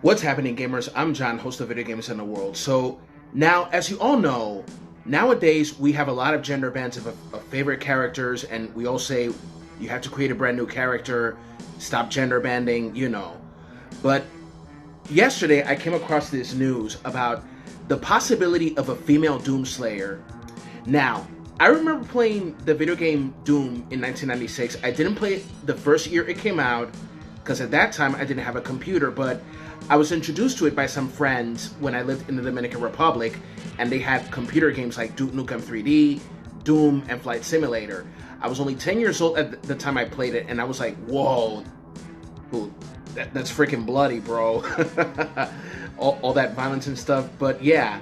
What's happening, gamers? I'm John, host of Video Games in the World. So now, as you all know, nowadays we have a lot of gender bands of favorite characters, and we all say you have to create a brand new character, stop gender banding, you know. But yesterday I came across this news about the possibility of a female Doomslayer. Now, I remember playing the video game Doom in 1996. I didn't play it the first year it came out, because at that time I didn't have a computer, but I was introduced to it by some friends when I lived in the Dominican Republic, and they had computer games like Duke Nukem 3D, Doom, and Flight Simulator. I was only 10 years old at the time I played it, and I was like, whoa, that's freaking bloody, bro. all that violence and stuff. But yeah,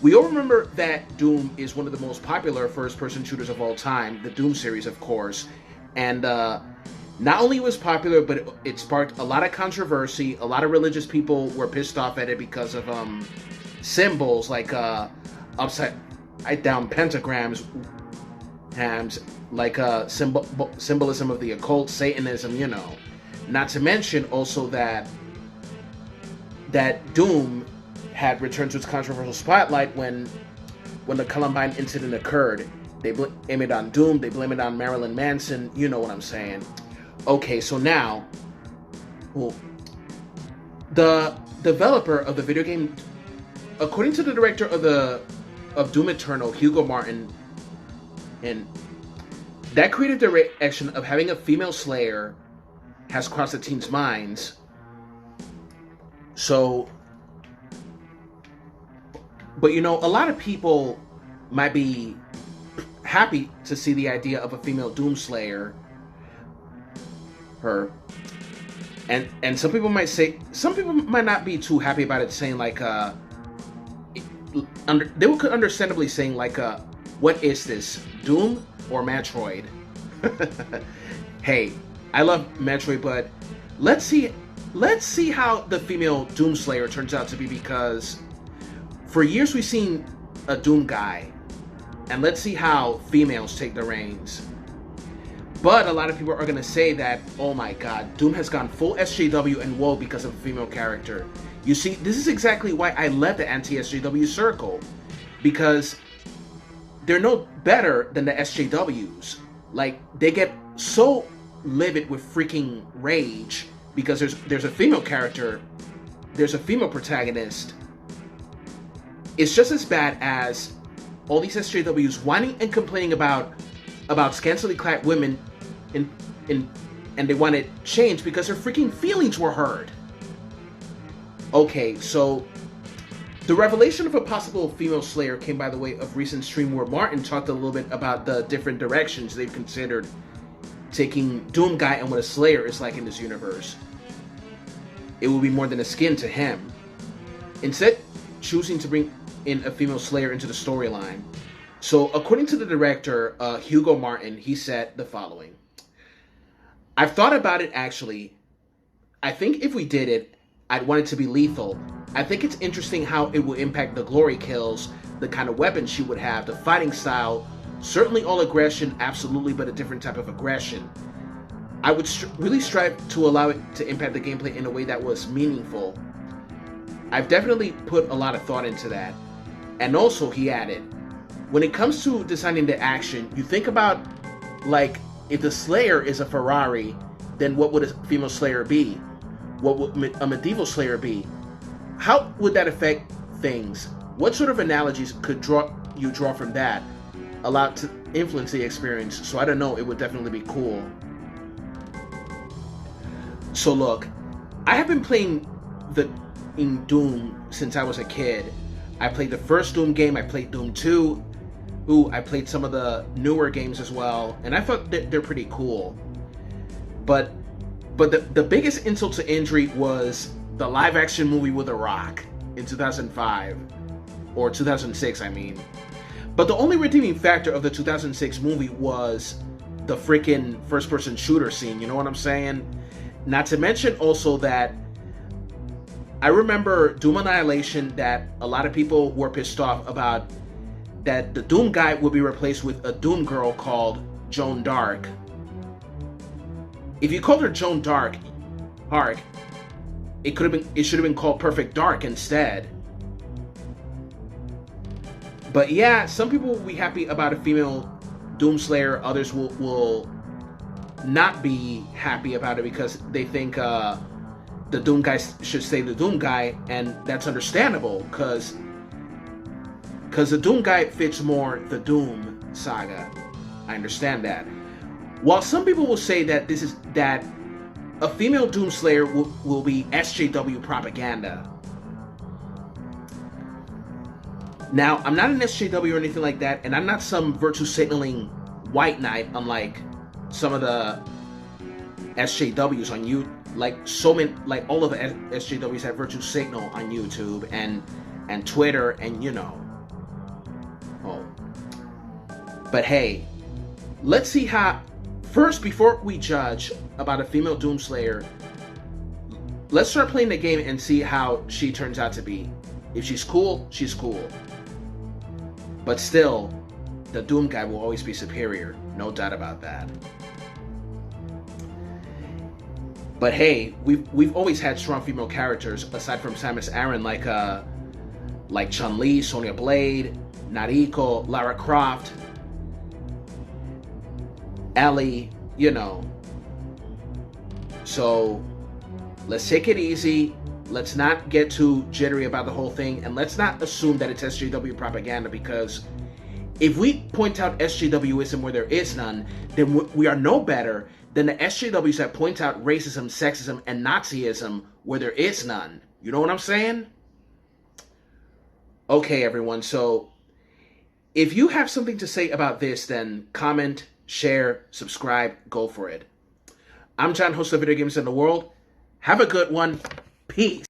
we all remember that Doom is one of the most popular first-person shooters of all time, the Doom series, of course, and not only was popular, but it sparked a lot of controversy. A lot of religious people were pissed off at it because of symbols like upside down pentagrams, like symbolism of the occult, Satanism, you know. Not to mention also that Doom had returned to its controversial spotlight when the Columbine incident occurred. They blame it on Doom. They blame it on Marilyn Manson. You know what I'm saying. Okay, so now, the developer of the video game, according to the director of Doom Eternal, Hugo Martin, and that creative direction of having a female Slayer has crossed the teens' minds. So, but you know, a lot of people might be happy to see the idea of a female Doomslayer. Her, and some people might not be too happy about it, saying like they could understandably saying like what is this, Doom or Metroid? Hey, I love Metroid, but let's see how the female Doomslayer turns out to be, because for years we've seen a Doom guy, and let's see how females take the reins. But a lot of people are going to say that, oh my god, Doom has gone full SJW and woe because of a female character. You see, this is exactly why I led the anti-SJW circle. Because they're no better than the SJWs. Like, they get so livid with freaking rage because there's a female character, there's a female protagonist. It's just as bad as all these SJWs whining and complaining about scantily clad women and they wanted change because their freaking feelings were hurt. Okay, so the revelation of a possible female Slayer came by the way of recent stream where Martin talked a little bit about the different directions they've considered taking Doom guy and what a Slayer is like in this universe. It will be more than a skin to him. Instead, choosing to bring in a female Slayer into the storyline. So, according to the director, Hugo Martin, he said the following. I've thought about it, actually. I think if we did it, I'd want it to be lethal. I think it's interesting how it will impact the glory kills, the kind of weapons she would have, the fighting style, certainly all aggression, absolutely, but a different type of aggression. I would really strive to allow it to impact the gameplay in a way that was meaningful. I've definitely put a lot of thought into that. And also, he added, when it comes to designing the action, you think about, like, if the Slayer is a Ferrari, then what would a female Slayer be? What would a medieval Slayer be? How would that affect things? What sort of analogies could you draw from that? A lot to influence the experience, so I don't know, it would definitely be cool. So look, I have been playing in Doom since I was a kid. I played the first Doom game, I played Doom 2, I played some of the newer games as well, and I thought that they're pretty cool. But the biggest insult to injury was the live-action movie with The Rock in 2005, or 2006, I mean. But the only redeeming factor of the 2006 movie was the freaking first-person shooter scene, you know what I'm saying? Not to mention also that I remember Doom Annihilation, that a lot of people were pissed off about, that the Doom guy would be replaced with a Doom girl called Joan Dark. If you called her Joan Dark, it should have been called Perfect Dark instead. But yeah, some people will be happy about a female Doomslayer. Others will not be happy about it because they think the Doom guy should stay the Doom guy, and that's understandable because the Doom guy fits more the Doom saga. I understand that. While some people will say that that a female Doomslayer will be SJW propaganda. Now, I'm not an SJW or anything like that, and I'm not some virtue signaling white knight, unlike some of the SJWs on YouTube. Like all of the SJWs have virtue signal on YouTube and Twitter, and you know. Oh. But hey, let's see how. First, before we judge about a female Doomslayer, let's start playing the game and see how she turns out to be. If she's cool, she's cool. But still, the Doom guy will always be superior. No doubt about that. But hey, we've always had strong female characters aside from Samus Aran, like Chun-Li, Sonya Blade, Nariko, Lara Croft, Ellie, you know. So let's take it easy. Let's not get too jittery about the whole thing, and let's not assume that it's SJW propaganda, because if we point out SJWism where there is none, then we are no better than the SJWs that point out racism, sexism, and Nazism where there is none. You know what I'm saying? Okay, everyone, so if you have something to say about this, then comment, share, subscribe, go for it. I'm John, host of Video Games in the World. Have a good one. Peace.